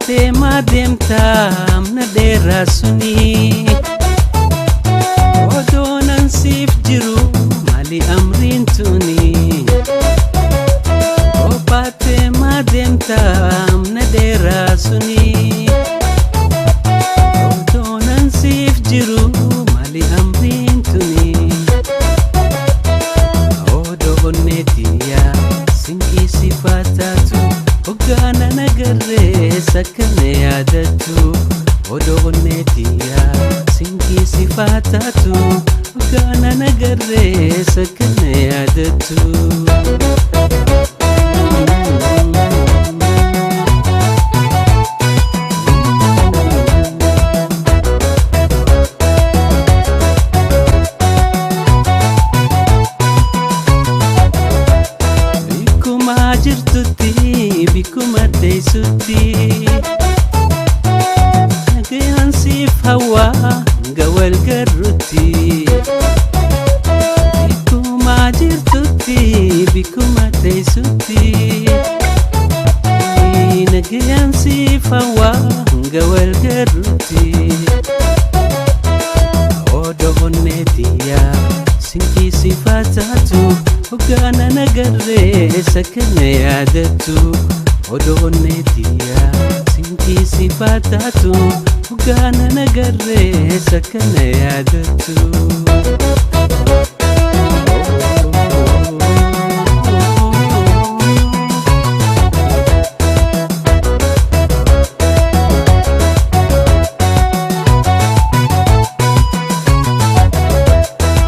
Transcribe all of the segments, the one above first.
Deemaa deemtaa amna dheeraa suni odoo nan siif jiru maali amriin tuni. Deemaa deemtaa amna dheeraa suni odoo nan siif jiru maali amriin tuni. Odoo onneetiyaa sinqii si faataatu Ogana nagarre sakane yaadatu odoo onneetiyaa sinqii si faataatu Ogana nagarre sakane yaadatu. Bikuma jirtutti bikuma teessutti nagayaan siif hawaa gawal garrutti. Bikuma jirtutti bikuma teessutti nagayaan siif hawaa gawal garrutti. Odoo onneetiyaa sinqii si faataatu Ogana nagarre sakane yaadatu odoo onneetiyaa sinqii si faataatu Ogana nagarre sakane yaadatu.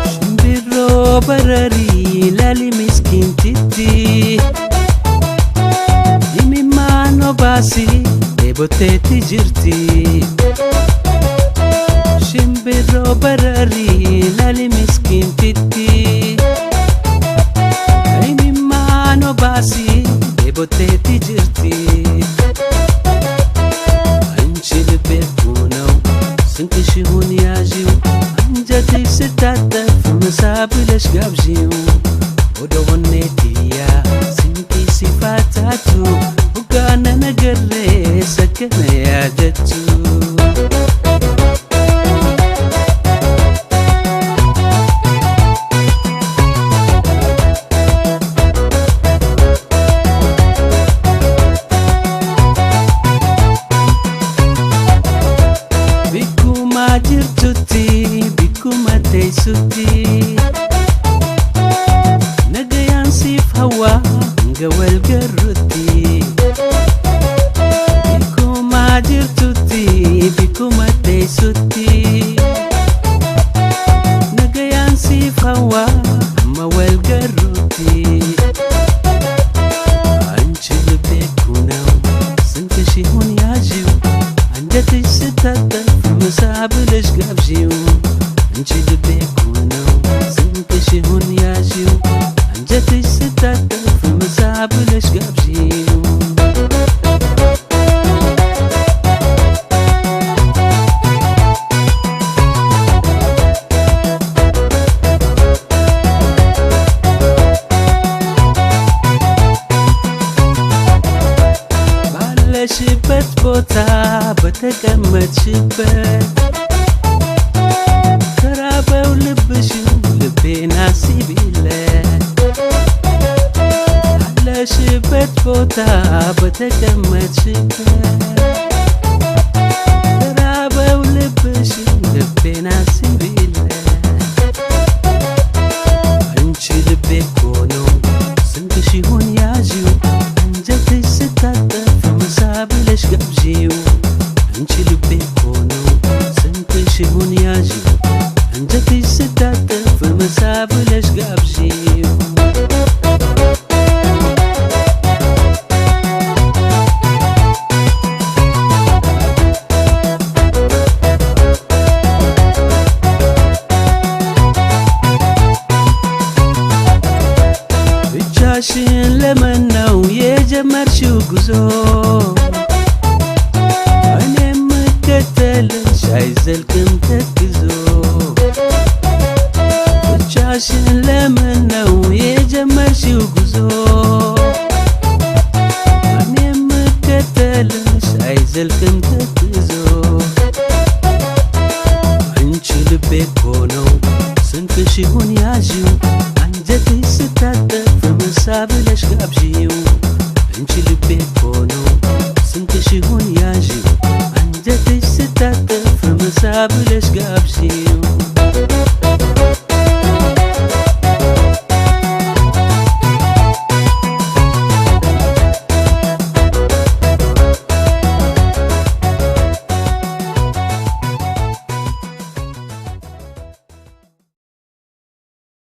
Shimbirroo bararii lali miskiintiti imimmaan obaasi dheebotteetti jirti. Shimbirroo bararii lali miskiintiti imimmaan obaasi dheebotteetti jirti. Anchi libbee kuuna'u sinqishi hun yaajiu anjati sitaataaf masaa bilash gaabjiu. Odoo onneetiyaa sinqii si faataatu Ogana nagarre sakane yaadatu. Bikuma jirtutti bikuma teessutti nagayaan siif hawaa gawal garrutti. Bikuma jirtutti bikuma teessutti nagayaan siif hawaa wal garrutti. Anchi libbee kuuna'u sinqishi hun yaajiu anjati sitaataaf masaa bilash gaabjiu. Anchi libbee kuuna'u sinqishi hun yaajiu anjati sitaataaf masaa bilash gaabjiu. ባለሽበት ቦታ በተቀመጥሽበት ተራበው ልብሽን ልቤን አስቢለት። ባለሽበት ቦታ በተቀመጥሽበት ተራበው ልብሽን ልቤን አስቢለት። አንቺ ልቤ እኮ ነው ስንቅሽ ይሁን ያዢው አንጀትሽ ስታጠፍ ምሳ ብለሽ ጋብዢው። አንቺ ልቤ እኮ ነው ስንቅሽ ይሁን ያዢው አንጀትሽ ስታጠፍ ምሳ ብለሽ ጋብዢው። መልክም ተክዞ አንቺ ልቤ እኮ ነው ስንቅሽ ይሁን ያዢው አንጀትሽ ስታጠፍ ምሳ ብለሽ ጋብዢው አንቺ ልቤ እኮ ነው